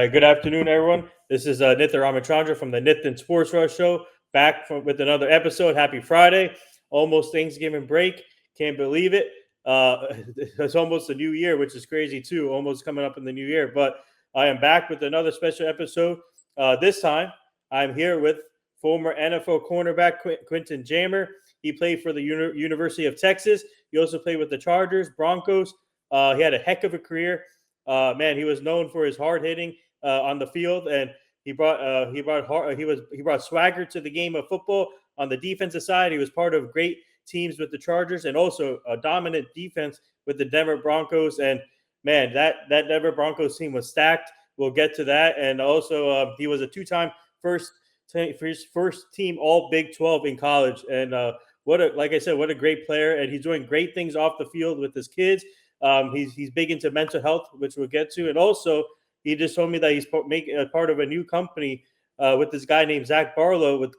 Good afternoon, everyone. This is Nithin Ramachandra from the Nithin Sports Rush Show, with another episode. Happy Friday. Almost Thanksgiving break. Can't believe it. It's almost the new year, which is crazy too. Almost coming up in the new year. But I am back with another special episode. This time, I'm here with former NFL cornerback Quentin Jammer. He played for the University of Texas. He also played with the Chargers, Broncos. He had a heck of a career. Man, he was known for his hard hitting on the field, and he brought swagger to the game of football. On the defensive side, he was part of great teams with the Chargers, and also a dominant defense with the Denver Broncos. And man, that Denver Broncos team was stacked. We'll get to that. And also, he was a two-time first team All Big 12 in college. And like I said, what a great player! And he's doing great things off the field with his kids. He's big into mental health, which we'll get to, and also he just told me that he's making a part of a new company with this guy named Zach Barlow with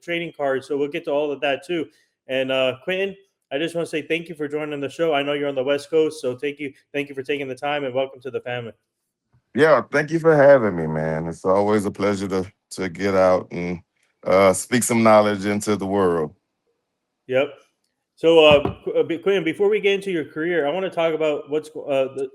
trading cards. So we'll get to all of that too. And Quentin, I just want to say thank you for joining the show. I know you're on the West Coast, so thank you for taking the time, and welcome to the family. Yeah, thank you for having me, man. It's always a pleasure to get out and speak some knowledge into the world. Yep. So, Quinn, before we get into your career, I want to talk about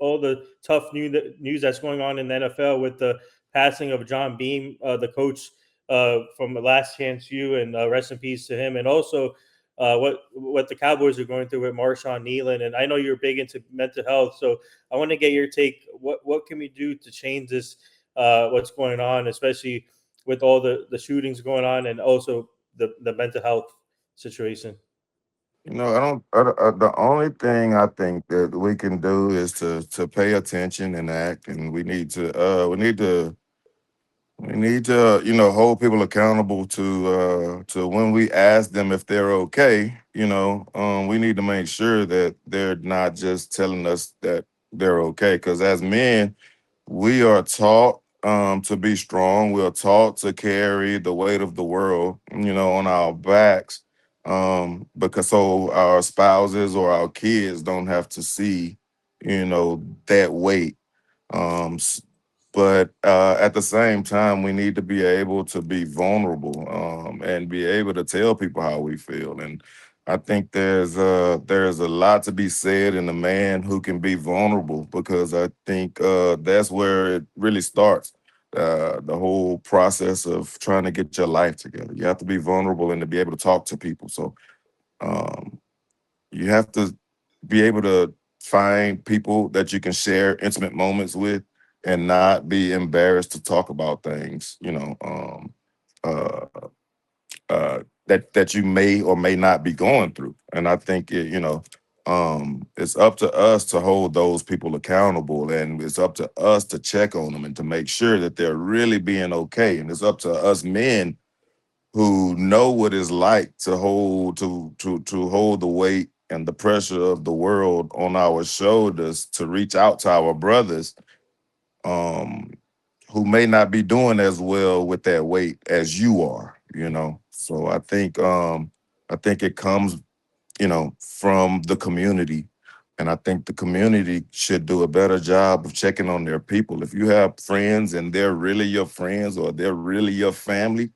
all the tough news that's going on in the NFL with the passing of John Beam, the coach from Last Chance U, and rest in peace to him. And also, what the Cowboys are going through with Marshawn Nealon. And I know you're big into mental health, so I want to get your take. What can we do to change this? What's going on, especially with all the shootings going on, and also the mental health situation. The only thing I think that we can do is to pay attention and act, and we need to hold people accountable to when we ask them if they're okay. We need to make sure that they're not just telling us that they're okay, because as men, we are taught to be strong. We are taught to carry the weight of the world, on our backs, because so our spouses or our kids don't have to see, that weight. But at the same time, we need to be able to be vulnerable, and be able to tell people how we feel. And I think there's a lot to be said in a man who can be vulnerable, because I think that's where it really starts. The whole process of trying to get your life together. You have to be vulnerable and to be able to talk to people. So um, you have to be able to find people that you can share intimate moments with and not be embarrassed to talk about things, uh, that you may or may not be going through. And I think it's up to us to hold those people accountable, and it's up to us to check on them and to make sure that they're really being okay. And it's up to us men who know what it's like to hold the weight and the pressure of the world on our shoulders, to reach out to our brothers um who may not be doing as well with that weight as you are. So I think it comes, from the community. And I think the community should do a better job of checking on their people. If you have friends and they're really your friends or they're really your family,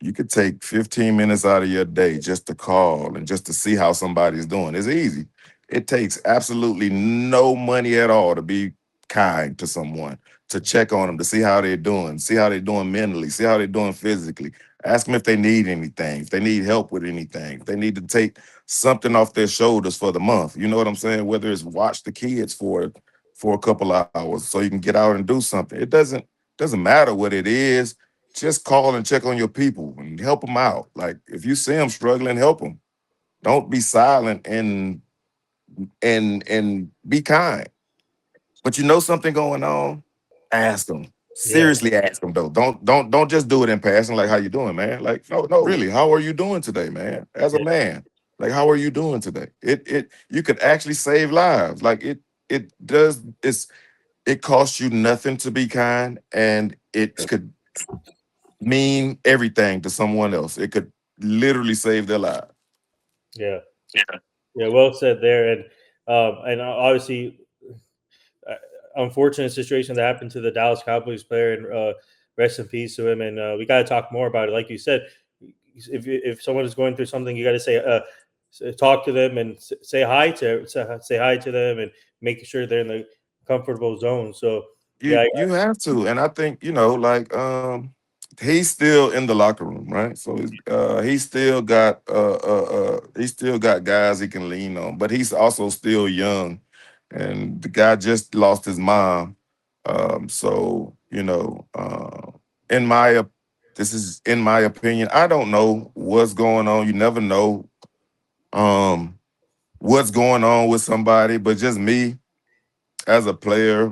you could take 15 minutes out of your day just to call and just to see how somebody's doing. It's easy. It takes absolutely no money at all to be kind to someone, to check on them, to see how they're doing, see how they're doing mentally, see how they're doing physically. Ask them if they need anything, if they need help with anything, if they need to take something off their shoulders for the month. You know what I'm saying? Whether it's watch the kids for a couple of hours so you can get out and do something. It doesn't matter what it is. Just call and check on your people and help them out. Like, if you see them struggling, help them. Don't be silent, and be kind. But you know something going on, ask them. Yeah. Seriously, ask them though. Don't just do it in passing. Like, how you doing, man? Like, no, really. How are you doing today, man? As a Yeah. man, like, how are you doing today? It you could actually save lives. Like, it does. It costs you nothing to be kind, and it could mean everything to someone else. It could literally save their life. Yeah. Yeah. Well said there. And obviously, unfortunate situation that happened to the Dallas Cowboys player, and rest in peace to him. And we got to talk more about it. Like you said, if someone is going through something, you got to say talk to them and say hi to them and make sure they're in the comfortable zone. So yeah, You have to, and I think like he's still in the locker room, right? So he's still got guys he can lean on, but he's also still young, and the guy just lost his mom. So in my this is in my opinion. I don't know what's going on. You never know um what's going on with somebody, but just me as a player,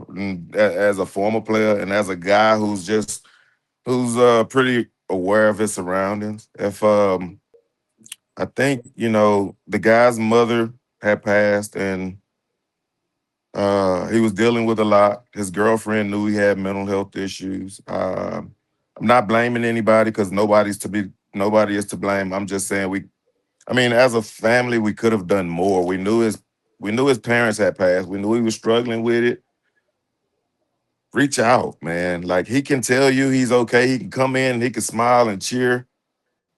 as a former player, and as a guy who's pretty aware of his surroundings. If I think the guy's mother had passed, and he was dealing with a lot. His girlfriend knew he had mental health issues. I'm not blaming anybody because nobody is to blame. I'm just saying I mean, as a family, we could have done more. We knew his parents had passed. We knew he was struggling with it. Reach out, man. Like he can tell you he's okay. He can come in and he can smile and cheer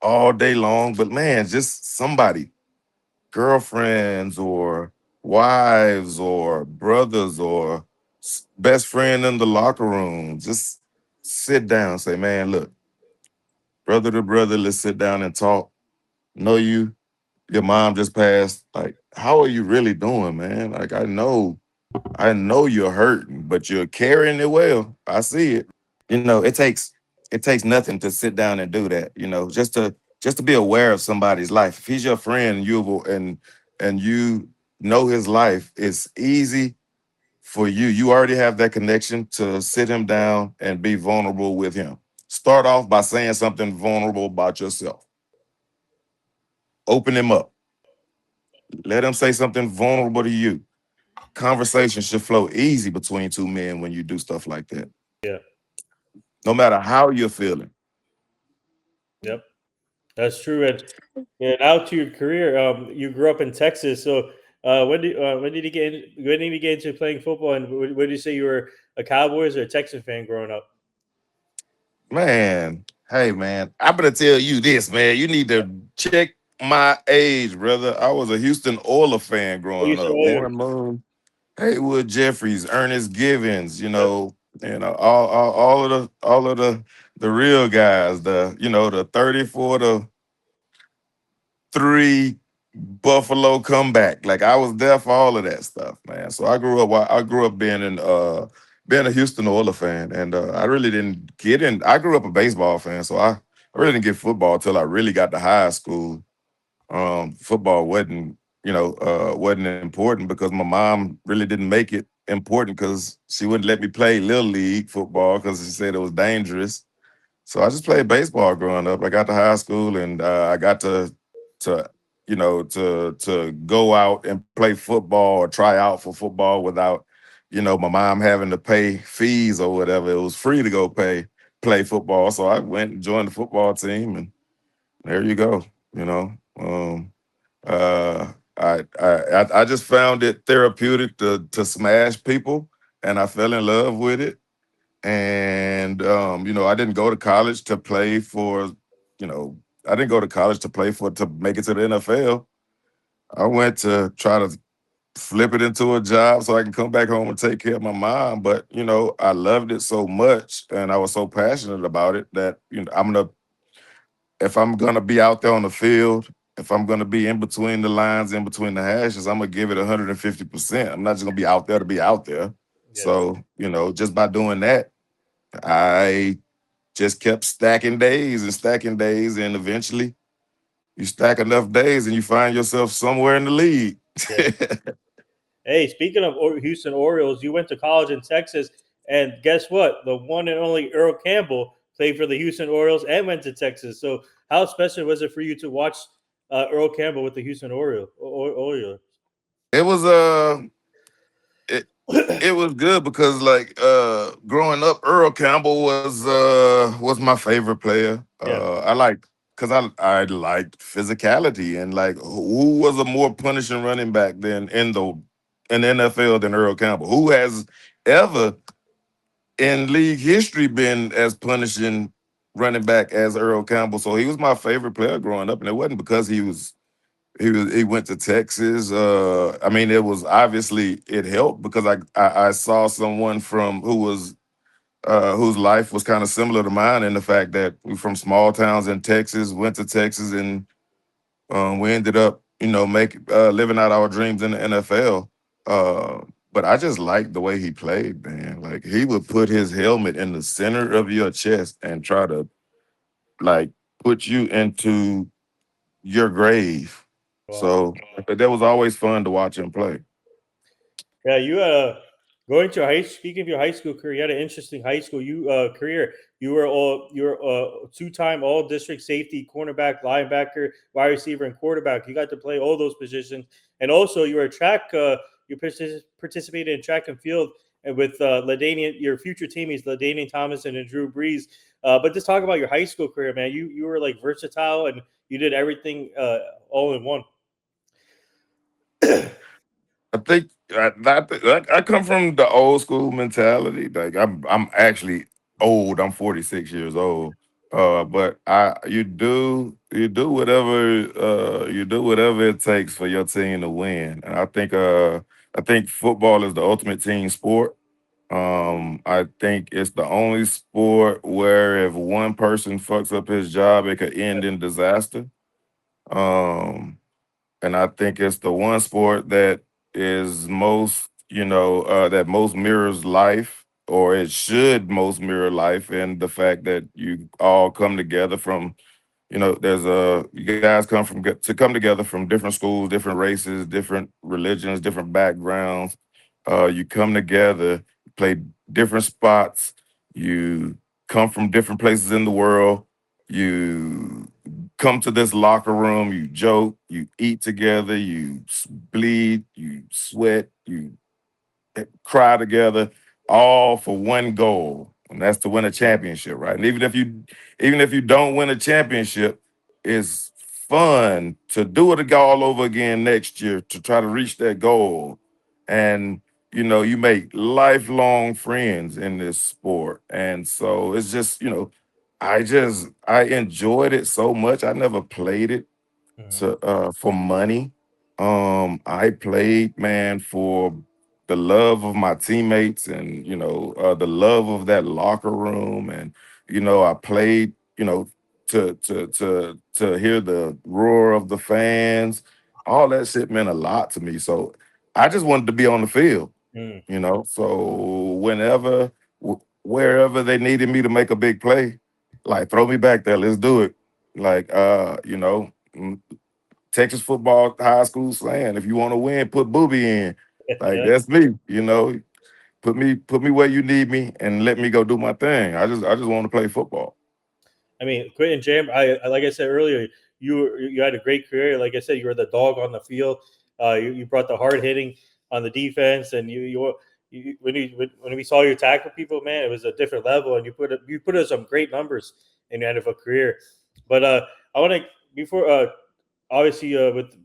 all day long. But man, just somebody, girlfriends or wives or brothers or best friend in the locker room, just sit down and say, man, look, brother to brother, let's sit down and talk. Know your mom just passed. Like, how are you really doing, man? Like, I know you're hurting, but you're carrying it well. I see it. It takes nothing to sit down and do that. Just to be aware of somebody's life. If he's your friend and you know his life, it's easy for you. You already have that connection to sit him down and be vulnerable with him. Start off by saying something vulnerable about yourself. Open him up. Let him say something vulnerable to you. Conversation should flow easy between two men when you do stuff like that. yeah, No matter how you're feeling. yep, that's true. And out to your career, you grew up in Texas. So when did you get into playing football? And would you say you were a Cowboys or a Texas fan growing up? Man, hey man, I'm gonna tell you this, man. You need to check my age, brother. I was a Houston Oilers fan Oh, you growing said up. Oilers. Warren Moon, Haywood Jeffries, Ernest Givens, Yep, all of the real guys, the 34 to 3 Buffalo comeback. Like I was there for all of that stuff, man. So I grew up being a Houston Oilers fan, and I really didn't get in. I grew up a baseball fan, so I really didn't get football until I really got to high school. Football wasn't important because my mom really didn't make it important because she wouldn't let me play little league football because she said it was dangerous. So I just played baseball growing up. I got to high school and I got to to go out and play football or try out for football without my mom having to pay fees or whatever. It was free to go play football. So I went and joined the football team, and there you go. You know, I just found it therapeutic to smash people, and I fell in love with it. And I didn't go to college to play for, you know, I didn't go to college to make it to the NFL. I went to try to flip it into a job so I can come back home and take care of my mom. But I loved it so much, and I was so passionate about it that if I'm gonna be out there on the field, if I'm gonna be in between the lines, in between the hashes, I'm gonna give it 150%. I'm not just gonna be out there to be out there. yeah, So just by doing that, I just kept stacking days, and eventually you stack enough days and you find yourself somewhere in the league. yeah. Hey, speaking of Houston Orioles, you went to college in Texas, and guess what? The one and only Earl Campbell played for the Houston Orioles and went to Texas. So, how special was it for you to watch Earl Campbell with the Houston Orioles? It was it, it was good because like growing up, Earl Campbell was my favorite player. Yeah, I like because I liked physicality, and like who was a more punishing running back than in the NFL than Earl Campbell? Who has ever in league history been as punishing running back as Earl Campbell. So he was my favorite player growing up, and it wasn't because he went to Texas. I mean, it was obviously it helped because I saw someone from who was whose life was kind of similar to mine in the fact that we from small towns in Texas, went to Texas, and we ended up, living out our dreams in the NFL. But I just liked the way he played, man. Like he would put his helmet in the center of your chest and try to like put you into your grave. Wow. So that was always fun to watch him play. Yeah, you going to high. Speaking of your high school career, you had an interesting high school career. You were two-time All District safety, cornerback, linebacker, wide receiver, and quarterback. You got to play all those positions, and also you were a track. Participated in track and field and with LaDainian, your future teammates, LaDainian Tomlinson and Drew Brees. But just talk about your high school career, man. You were like versatile and you did everything all in one. I think I come from the old school mentality. Like I'm actually old. I'm 46 years old. But I you do whatever it takes for your team to win. And I think football is the ultimate team sport. I think it's the only sport where if one person fucks up his job, it could end in disaster. Um, and I think it's the one sport that is most, that most mirrors life, or it should most mirror life, and the fact that you all come together from, there's a you guys come together from different schools, different races, different religions, different backgrounds. You come together, play different spots. You come from different places in the world. You come to this locker room. You joke. You eat together. You bleed. You sweat. You cry together, all for one goal, and that's to win a championship, right? And even if you don't win a championship, it's fun to do it all over again next year to try to reach that goal. And you make lifelong friends in this sport, and so it's just I enjoyed it so much. I never played it Mhm. to for money. I played, man, for the love of my teammates and the love of that locker room, and I played, to hear the roar of the fans. All that shit meant a lot to me. So I just wanted to be on the field, Mm. So wherever they needed me to make a big play, like throw me back there, let's do it. Like Texas football high school slang. If you want to win, put booby in. Like Yeah. that's me, Put me where you need me and let me go do my thing. I just want to play football. I mean, Quentin Jammer. Like I said earlier, you had a great career. Like I said, you were the dog on the field. You brought the hard hitting on the defense, and when we saw you tackle people, man, it was a different level. And you put us some great numbers in the end of a career. But I want to before obviously with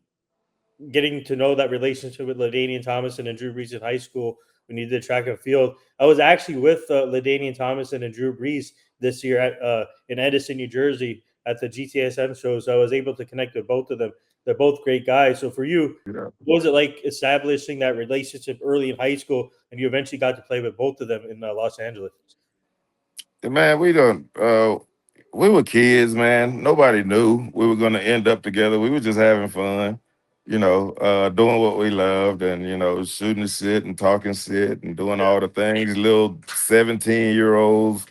getting to know that relationship with LaDainian Thomason and Drew Brees in high school when you did track and field. I was actually with LaDainian Thomason and Drew Brees this year at in Edison, New Jersey, at the GTSM show. So I was able to connect with both of them. They're both great guys. So for you, Yeah. what was it like establishing that relationship early in high school, and you eventually got to play with both of them in Los Angeles? Man, we were kids, man. Nobody knew we were gonna end up together. We were just having fun, doing what we loved and shooting the shit and talking shit and doing all the things little 17-year-olds,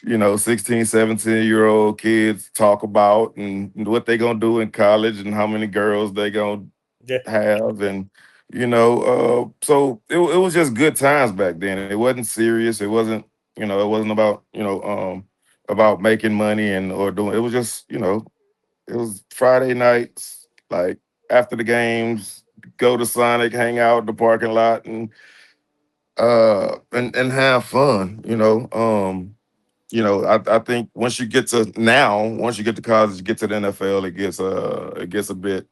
16, 17-year-old kids talk about and what they gonna do in college and how many girls they gonna Yeah, have. And so it was just good times back then. It wasn't serious. It wasn't about making money and or doing. It was just it was Friday nights, like after the games, go to Sonic, hang out in the parking lot, and have fun. I think once you get to college, you get to the NFL, it gets a bit,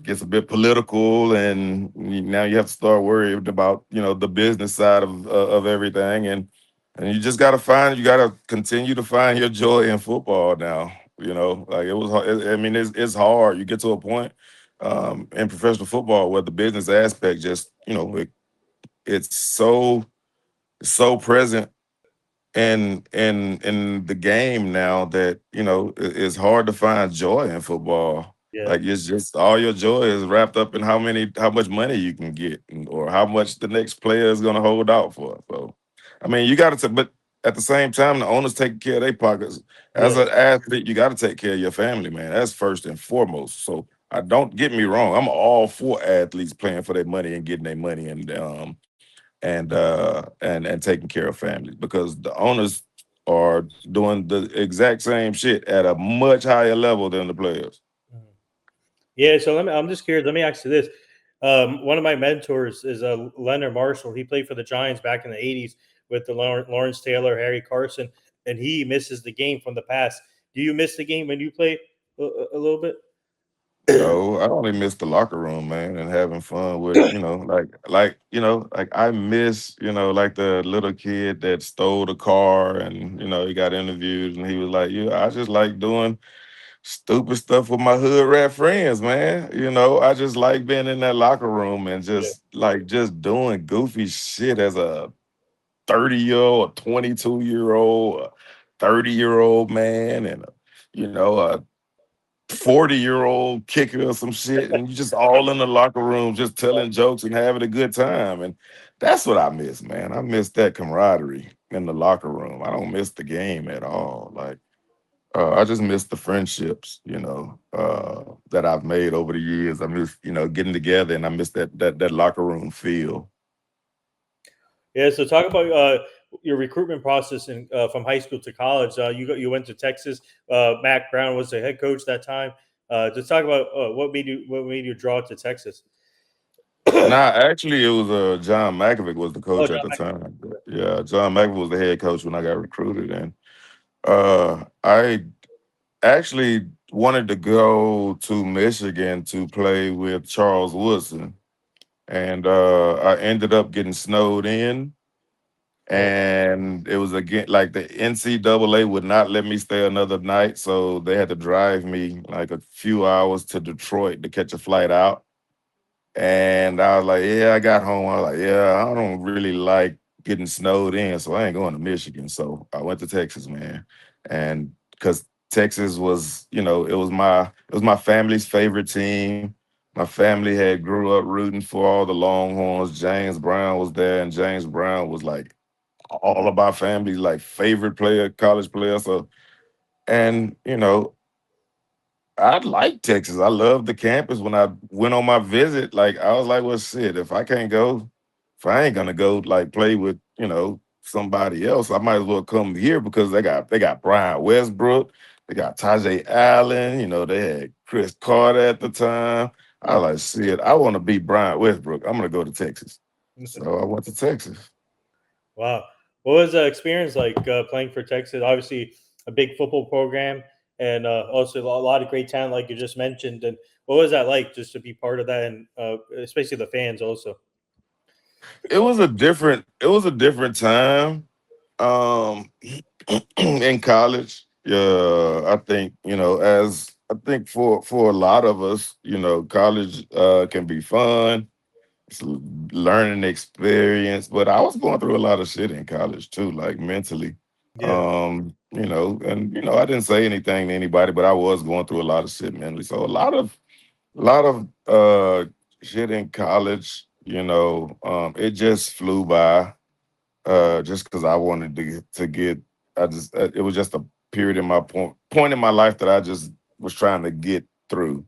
gets a bit political, and now you have to start worrying about the business side of everything, and you just got to find you got to continue to find your joy in football now. Like it was I mean it's hard. You get to a point in professional football where the business aspect just it's so present in the game now that it's hard to find joy in football. Yeah. Like it's just all your joy is wrapped up in how much money you can get, or how much the next player is going to hold out for. So I mean you got to, but at the same time the owners taking care of their pockets. As Yeah. an athlete you got to take care of your family, man. That's first and foremost. So I don't get me wrong, I'm all for athletes playing for their money and getting their money, and taking care of families, because the owners are doing the exact same shit at a much higher level than the players. Mhm. Yeah. So I'm just curious. Let me ask you this. One of my mentors is Leonard Marshall. He played for the Giants back in the '80s with the Lawrence Taylor, Harry Carson, and he misses the game from the past. Do you miss the game when you play a little bit? No, I only miss the locker room, man, and having fun with, like I miss, like the little kid that stole the car, and he got interviewed and he was like, "Yeah, I just like doing stupid stuff with my hood rat friends, man. I just like being in that locker room and Yeah. just doing goofy shit as a 30-year-old, a 22-year-old, a 30-year-old man, and a 40-year-old kicker or some shit, and you just all in the locker room just telling jokes and having a good time. And that's what I miss, man. I miss that camaraderie in the locker room. I don't miss the game at all. Like I just miss the friendships, that I've made over the years. I miss, getting together, and I miss that locker room feel. Yeah. So talk about your recruitment process in, from high school to college. You went to Texas. Mac Brown was the head coach that time. Just talk about what made you draw to Texas. Nah, actually, it was John Malkovich was the Oh, coach at John the Mac. time. Yeah, John Malkovich was the head coach when I got recruited, and I actually wanted to go to Michigan to play with Charles Woodson, and I ended up getting snowed in, Oh, and it was again like the NCAA would not let me stay another night, so they had to drive me like a few hours to Detroit to catch a flight out. And I was like, yeah, I got home. I was like, yeah, I don't really like getting snowed in, so I ain't going to Michigan. So I went to Texas, man. And because Texas was, it was my family's favorite team. My family had grew up rooting for all the Longhorns. James Brown was there, and James Brown was like all of our family's like favorite player, college player. So, and I like Texas. I love the campus. When I went on my visit, like I was like, well, shit, if I can't go, if I ain't gonna go like play with, somebody else, I might as well come here, because they got Brian Westbrook, they got Tajay Allen, they had Chris Carter at the time. I mm, like, shit, I want to beat Brian Westbrook. I'm gonna go to Texas. So I went to Texas. wow. What was the experience like playing for Texas? Obviously, a big football program, and also a lot of great talent, like you just mentioned. And what was that like, just to be part of that, and especially the fans also? It was a different time. Um, in college, yeah, I think as I think for a lot of us, college can be fun. It's a learning experience, but I was going through a lot of shit in college too, like mentally. Yeah, And I didn't say anything to anybody, but I was going through a lot of shit mentally. So a lot of shit in college, it just flew by, just because I wanted to get. I just it was just a period in my point in my life that I just was trying to get through.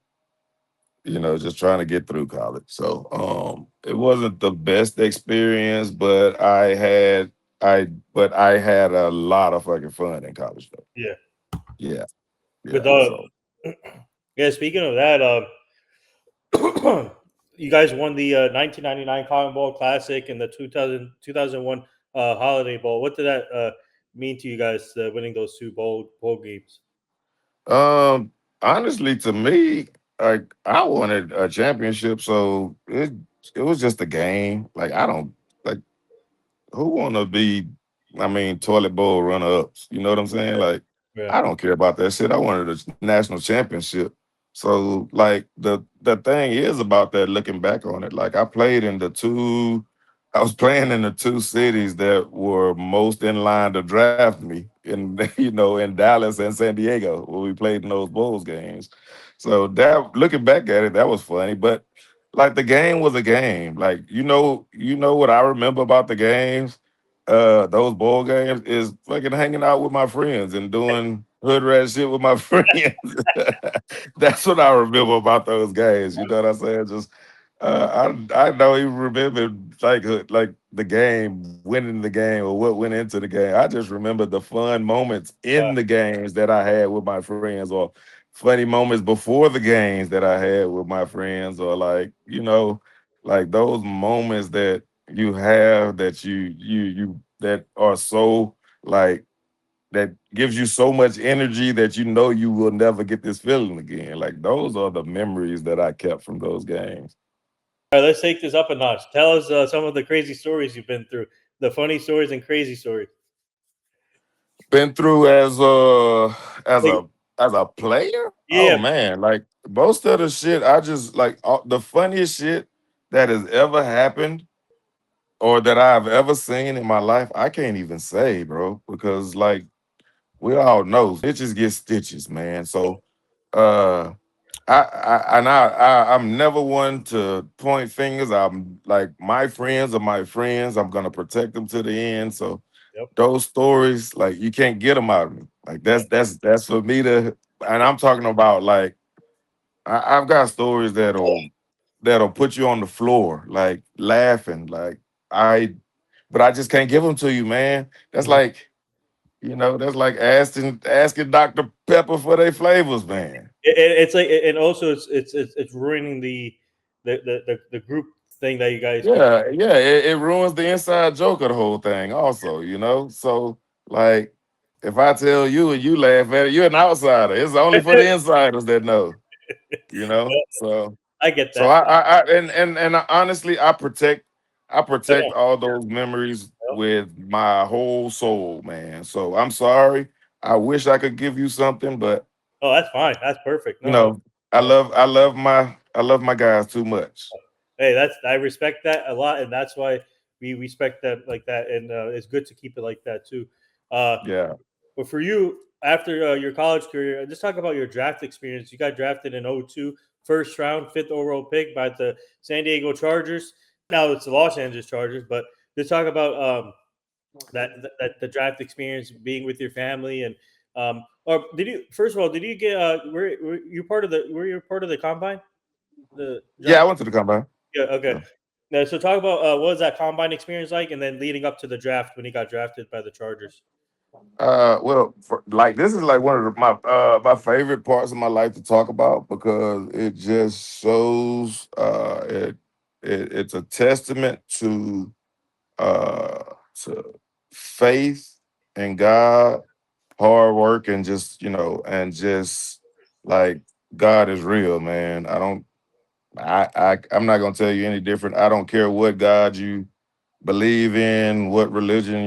Just trying to get through college. So it wasn't the best experience, but I had a lot of fucking fun in college though. yeah. Yeah, With yeah. So yeah. Speaking of that, you guys won the 1999 Cotton Bowl Classic and the 2001 Holiday Bowl. What did that mean to you guys, winning those two bowl games? um honestly, to me. like I wanted a championship, so it was just a game. Like I don't like who want to be, I mean, toilet bowl runner ups. You know what I'm saying? Like, Yeah. I don't care about that shit. I wanted a national championship. So, like, the thing is about that. Looking back on it, like I was playing in the two cities that were most in line to draft me, in in Dallas and San Diego, where we played in those Bulls games. So that looking back at it, that was funny. But like the game was a game. Like what I remember about the games, those ball games is fucking hanging out with my friends and doing hood rat shit with my friends. That's what I remember about those games. You know what I'm saying? Just I don't even remember like the game, winning the game or what went into the game. I just remember the fun moments in the games that I had with my friends, or funny moments before the games that I had with my friends, or like like those moments that you have that you that are so like that gives you so much energy that you know you will never get this feeling again. Like those are the memories that I kept from those games. All right, let's take this up a notch. Tell us some of the crazy stories you've been through, the funny stories and crazy stories. Been through as Like, a as a player. Oh yeah, man, like most of the shit, I just like the funniest shit that has ever happened or that I've ever seen in my life. I can't even say, bro, because like we all know snitches get stitches, man. So uh I'm never one to point fingers. I'm like my friends are my friends. I'm gonna protect them to the end. So yep, those stories, like you can't get them out of me. Like yeah, that's for me to. And I'm talking about like I've got stories that'll put you on the floor, like laughing. Like but I just can't give them to you, man. That's mhm. like that's like asking Dr. Pepper for their flavors, man. It's like, and also it's ruining the group thing that you guys keep. Yeah, it ruins the inside joke of the whole thing, also, So, like, if I tell you and you laugh at it, you're an outsider. It's only for the insiders that know, So, I get so that. honestly, I Yeah, protect all those memories yep. with my whole soul, man. So I'm sorry. I wish I could give you something, but Oh, that's fine. That's perfect. you No, no. know, I love my guys too much. Hey, that's I respect that a lot, and that's why we respect that like that, and it's good to keep it like that too. Uh, Yeah. but for you, after your college career, just talk about your draft experience. You got drafted in '02, first round, fifth overall pick by the San Diego Chargers. Now it's the Los Angeles Chargers, but just talk about that the draft experience, being with your family, and or did you first of all did you get were you part of the were you part of the combine, the Yeah, draft? I went to the combine. Yeah, okay. Yeah. Now, so talk about what was that combine experience like, and then leading up to the draft when he got drafted by the Chargers. Well, like this is like one of my favorite parts of my life to talk about because it just shows it's a testament uh to faith in God, hard work, and just and just like God is real, man. I'm not gonna tell you any different. I don't care what God you believe in, what religion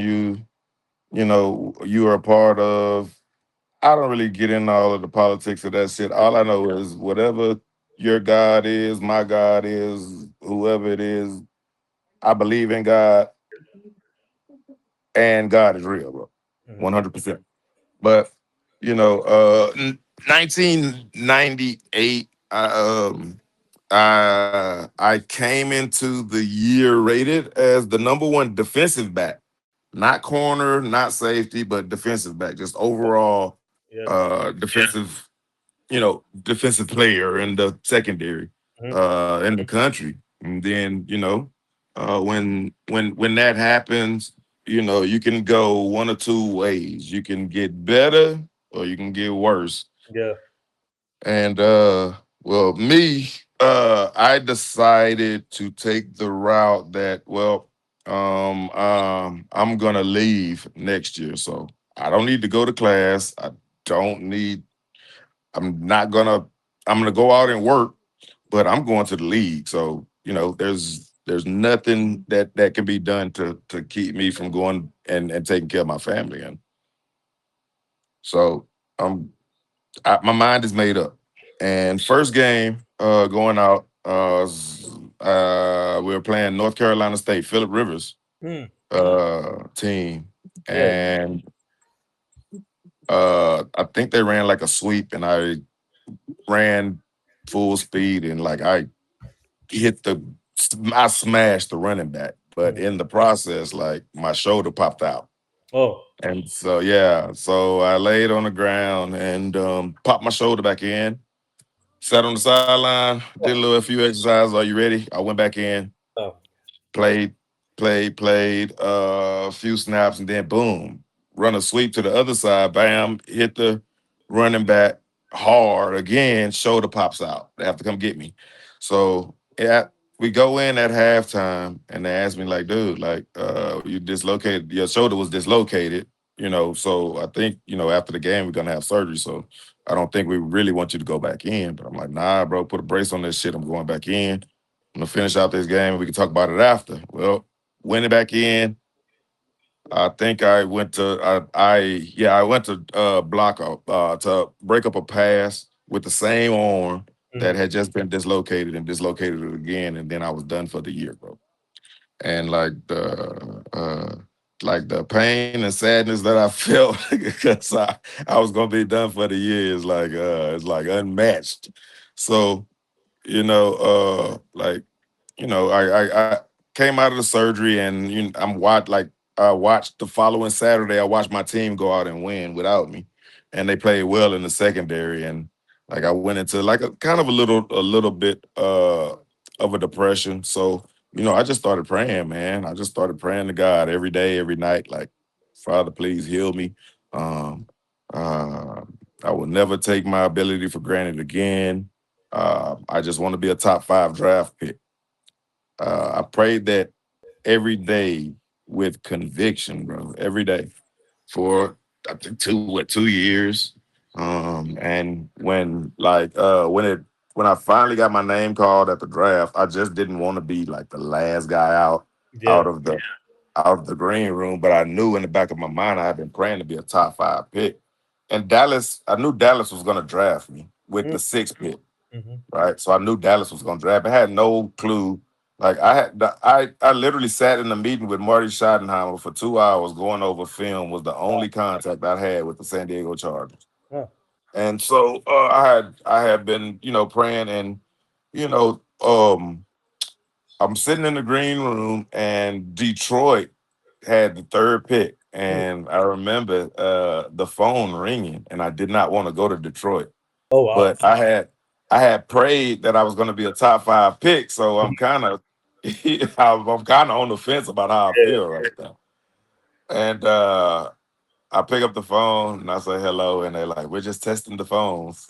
you are a part of. I don't really get into all of the politics of that shit. All I know is whatever your God is, my God is, whoever it is, I believe in God and God is real, bro. Mhm. 100%. But 1998, I came into the year rated as the number one defensive back, not corner, not safety, but defensive back, just overall Yeah. defensive player in the secondary Mhm. in the country. And then, when that happens, you can go one or two ways. You can get better or you can get worse. Yeah. And well, me, I decided to take the route that, I'm gonna leave next year. So I don't need to go to class. I'm not gonna I'm gonna go out and work, but I'm going to the league. So, there's nothing that can be done to keep me from going and taking care of my family. And so my mind is made up. And first game, going out, we were playing North Carolina State, Phillip Rivers Mm, team. yeah. And I think they ran like a sweep, and I ran full speed, and like hit the I smashed the running back, but Mm. in the process, like my shoulder popped out. Oh, And so yeah, so I laid on the ground and popped my shoulder back in, sat on the sideline, did a few exercises. Are you ready? I went back in, oh, played, played a few snaps, and then boom, run a sweep to the other side, bam, hit the running back hard again, shoulder pops out. They have to come get me. So yeah, we go in at halftime and they ask me, like, dude, like, you dislocated, your shoulder was dislocated, so I think, after the game we're gonna have surgery. So I don't think we really want you to go back in. But I'm like, nah, bro, put a brace on this shit. I'm going back in. I'm gonna finish out this game and we can talk about it after. Well, went it back in. I think I went to I went to block up to break up a pass with the same arm that mm, had just been dislocated and dislocated it again, and then I was done for the year, bro. And like the pain and sadness that I felt because I was gonna be done for the year is like it's like unmatched. So like I came out of the surgery and I watched the following Saturday. I watched my team go out and win without me, and they played well in the secondary. And like I went into like a kind of a little bit of a depression. So I just started praying, man. I just started praying to God every day, every night, like, Father, please heal me. Um, uh, I will never take my ability for granted again. I just want to be a top 5 draft pick. I prayed that every day with conviction, bro. Every day for I think 2 years. And when I finally got my name called at the draft, I just didn't want to be like the last guy yeah. out of the out of the green room. But I knew in the back of my mind I had been praying to be a top 5 pick. And I knew Dallas was gonna draft me with Mm, the 6th pick, mhm. right? So I knew Dallas was going to draft. I had no clue. Like I literally sat in a meeting with Marty Schottenheimer for 2 hours going over film. Was the only contact I had with the San Diego Chargers. Oh, And so I had been praying, and you know um I'm sitting in the green room and Detroit had the 3rd pick, mm. and I remember the phone ringing, and I did not want to go to Detroit, Oh, wow. but I had prayed that I was going to be a top 5 pick, so I'm kind of I'm kind of on the fence about how I Yeah. feel right now. And I pick up the phone and I say hello, and they're like, "We're just testing the phones."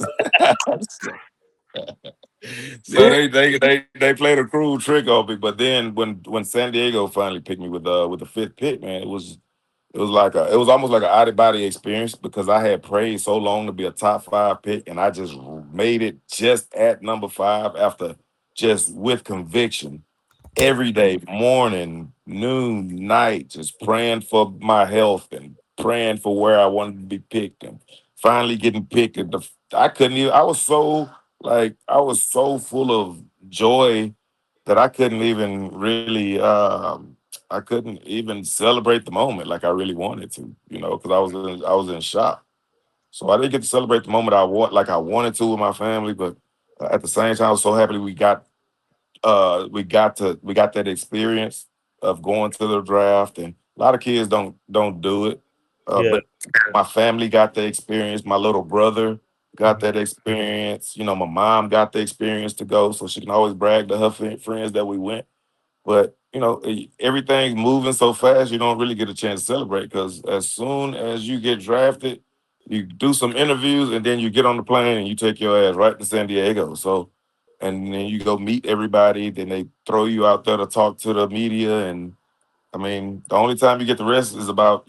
So See? they played a cruel trick on me. But then when San Diego finally picked me with the 5th pick, man, it was almost like an out of body experience because I had prayed so long to be a top 5 pick, and I just made it just at number 5 after just with conviction every day, morning, noon, night, just praying for my health and praying for where I wanted to be picked, and finally getting picked. I couldn't even. I was so full of joy that I couldn't even really. I couldn't even celebrate the moment like I really wanted to, because I was in shock. So I didn't get to celebrate the moment I wanted to with my family, but at the same time, I was so happy we got that experience of going to the draft, and a lot of kids don't do it. Yeah. But my family got the experience. My little brother got Mhm. that experience. My mom got the experience to go, so she can always brag to her friends that we went. But everything's moving so fast, you don't really get a chance to celebrate because as soon as you get drafted, you do some interviews and then you get on the plane and you take your ass right to San Diego. So, and then you go meet everybody. Then they throw you out there to talk to the media, and I mean, the only time you get the rest is about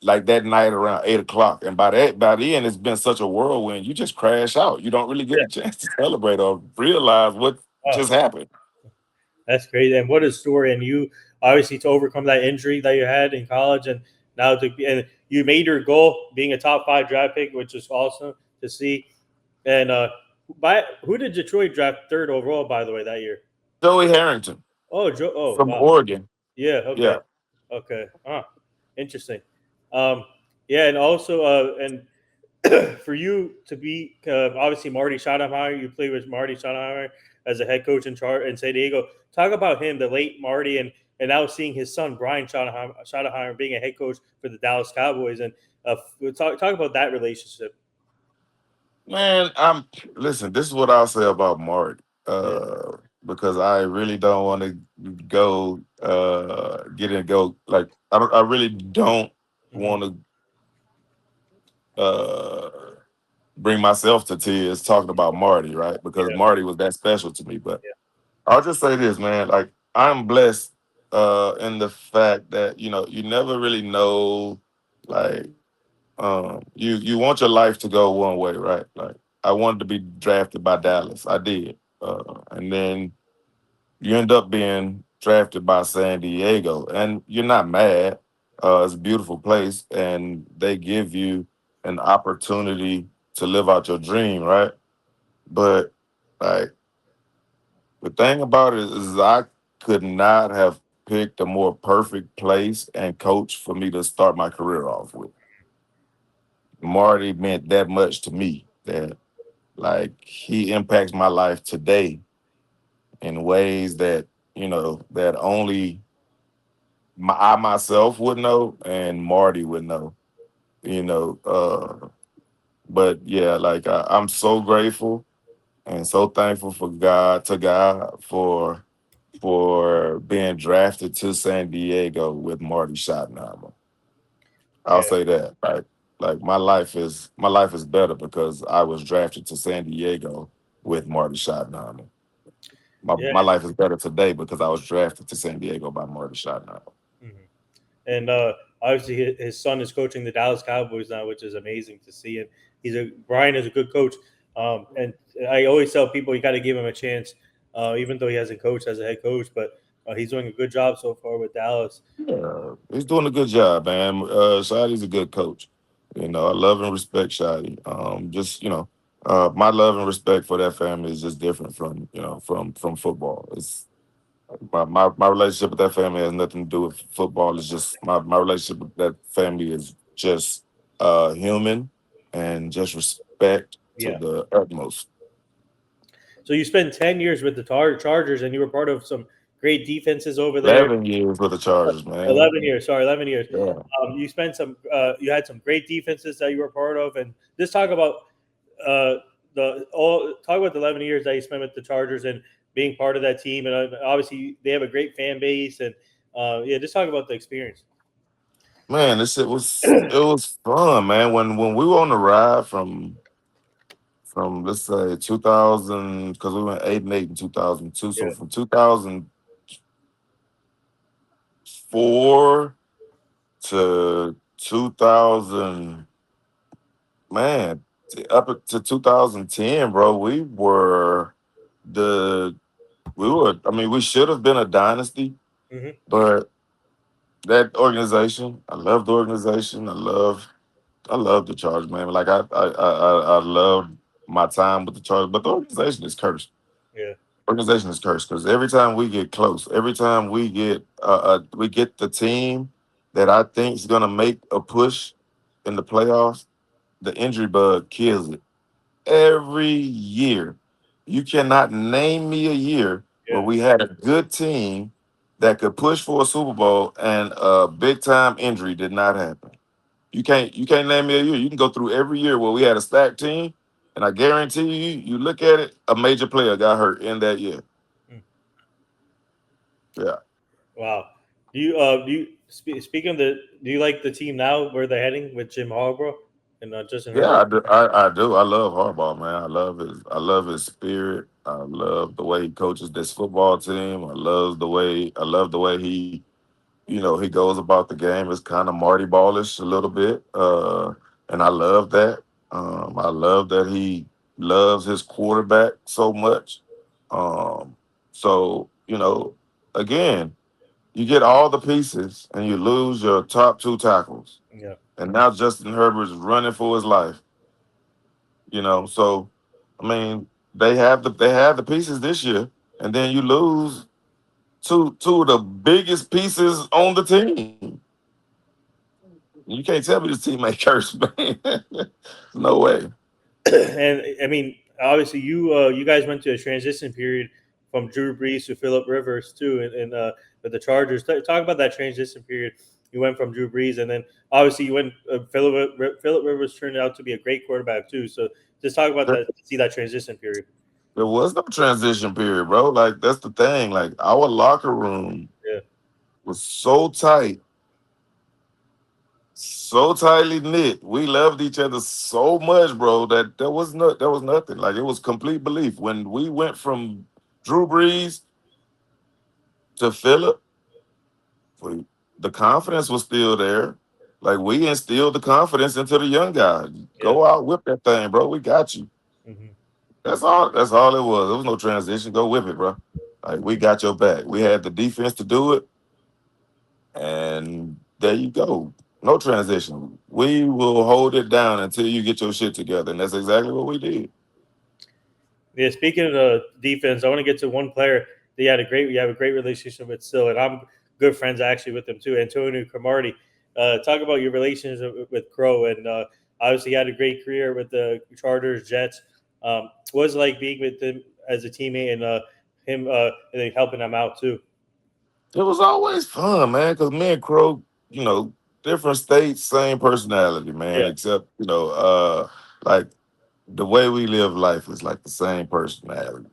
like that night around 8 o'clock, and by the end, it's been such a whirlwind. You just crash out. You don't really get Yeah. a chance to celebrate or realize what Oh, just happened. that's great. And what a story. And you obviously to overcome that injury that you had in college and now and you made your goal being a top 5 draft pick, which is awesome to see. And who did Detroit draft third overall, by the way, that year? Joey Harrington Oh, Joe. Oh, from wow. Oregon. Yeah. Okay. Yeah, Okay. Interesting. Um, yeah, and also, and for you to be obviously Marty Schottenheimer, you played with Marty Schottenheimer as a head coach in San Diego. Talk about him, the late Marty, and now seeing his son Brian Schottenheimer being a head coach for the Dallas Cowboys, and talk about that relationship. man. I'm listen. This is what I'll say about Mark, Yeah. because I really don't want to go get in go like I don't. I really don't Hmm. want to bring myself to tears talking about Marty, right? Because Yeah. Marty was that special to me. But I'll just say this, man. Like I'm blessed in the fact that you never really know, like you want your life to go one way, right? Like I wanted to be drafted by Dallas. I did. And then you end up being drafted by San Diego, and you're not mad. It's a beautiful place, and they give you an opportunity to live out your dream, right? But like the thing about it is, I could not have picked a more perfect place and coach for me to start my career off with. Marty meant that much to me that like he impacts my life today in ways that that only I myself would know and Marty would know. You know, but yeah, like I'm so grateful and so thankful for God for being drafted to San Diego with Marty Schottenheimer. I'll Yeah. say that. Like my life is better because I was drafted to San Diego with Marty Schottenheimer. Yeah. My life is better today because I was drafted to San Diego by Marty Schottenheimer. Mhm. And obviously, his son is coaching the Dallas Cowboys now, which is amazing to see. And Brian is a good coach. And I always tell people you got to give him a chance, even though he hasn't coached as a head coach. But he's doing a good job so far with Dallas. Yeah, he's doing a good job, man. Shotty's a good coach. I love and respect Shotty. Just my love and respect for that family is just different from from football. It's my relationship with that family has nothing to do with football. It's just my relationship with that family is just human and just respect to Yeah. the utmost. So you spent 10 years with the Chargers, and you were part of some great defenses over there. 11 years with the Chargers, man. 11 years. Sorry, 11 years. Yeah. You spent some. You had some great defenses that you were part of, and just talk about uh, talk about the 11 years that you spent with the Chargers and being part of that team. And obviously, they have a great fan base, and yeah, just talk about the experience. Man, this shit was fun, man. When we were on the ride from let's say 2000, because we went 8-8 in 2002. Yeah. So from 2004 to 2000, man, up to 2010, bro, the I mean, we should have been a dynasty, Hmm. but that organization, I love the organization. I love the Chargers, man. Like I love my time with the Chargers, but the organization is cursed. Yeah. Organization is cursed because every time we get close, every time we get the team that I think is gonna make a push in the playoffs, the injury bug kills it every year. You cannot name me a year where Yeah. we had a good team that could push for a Super Bowl and a big time injury did not happen. You can't name me a year. You can go through every year where we had a stacked team, and I guarantee you look at it, a major player got hurt in that year. Mm. Yeah. Wow. Speaking of do you like the team now where they're heading with Jim Harbaugh and Justin Yeah, Herbert? I do. I love Harbaugh, man. I love his spirit. I love the way he coaches this football team. I love the way he he goes about the game as kind of Marty Ballish a little bit, and I love that. I love that he loves his quarterback so much. Um, so again, you get all the pieces and you lose your top two tackles, Yeah. and now Justin Herbert's running for his life. So I mean, they have the pieces this year, and then you lose two of the biggest pieces on the team. You can't tell me this team ain't cursed, man. No way. And I mean, obviously, you guys went to a transition period from Drew Brees to Philip Rivers too, and with the Chargers. Talk about that transition period. You went from Drew Brees, and then obviously you went. Philip Rivers turned out to be a great quarterback too. So just talk about There, that. See that transition period. there was no transition period, bro. Like that's the thing. Like our locker room Yeah, was so tightly knit. We loved each other so much, bro, that there was nothing. Like it was complete belief. When we went from Drew Brees to Philip, we- the confidence was still there. Like we instilled the confidence into the young guy. yeah. Go out, whip that thing, bro. We got you. Hmm. That's all. That's all it was. There was no transition. Go whip it, bro. Like we got your back. We had the defense to do it, and there you go. No transition. We will hold it down until you get your shit together, and that's exactly what we did. Yeah, speaking of the defense, I want to get to one player that you have a great relationship with still, and I'm good friends actually with him too, Antonio Cromartie. Talk about your relationship with Crow, and obviously he had a great career with the Chargers, Jets. What was it like being with him as a teammate and him and then helping him out too? It was always fun, man. Because me and Crow, different states, same personality, man. Yeah, Except like the way we live life is like the same personality.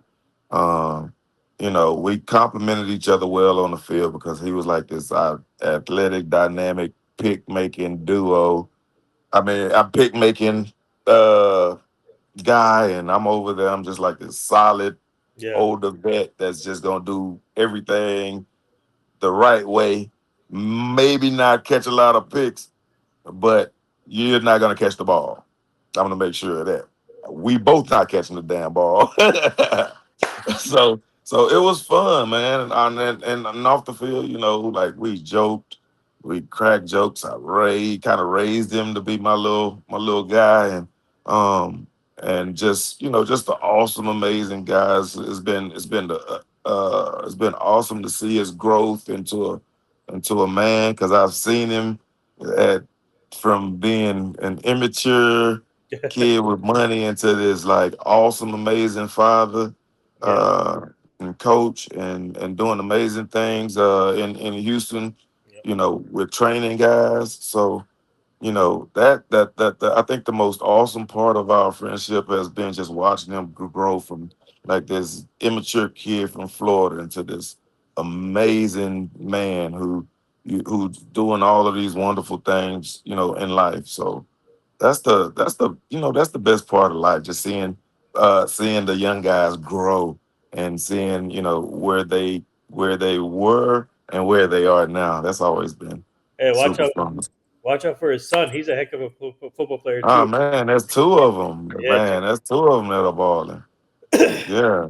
Um, we complimented each other well on the field because he was like this athletic, dynamic pick making duo. I mean, I'm pick making uh guy, and I'm over there. I'm just like this solid yeah, older vet that's just gonna do everything the right way. Maybe not catch a lot of picks, but you're not gonna catch the ball. I'm gonna make sure of that. We both not catching the damn ball. So it was fun, man. And off the field, like we joked, we cracked jokes. Kind of raised him to be my little guy, and just the awesome, amazing guys. It's been awesome to see his growth into a man because I've seen him at from being an immature kid with money into this like awesome, amazing father, yeah, uh, and coach, and doing amazing things in Houston. yeah. With training guys. So that I think the most awesome part of our friendship has been just watching him grow from like this immature kid from Florida into this amazing man who's doing all of these wonderful things, in life. So that's the best part of life, just seeing the young guys grow and seeing, where they were and where they are now. That's always been Hey, super fun. watch out for his son. He's a heck of a football player Oh too. man, that's two of them. Yeah, Man, that's two of them that are balling. Yeah,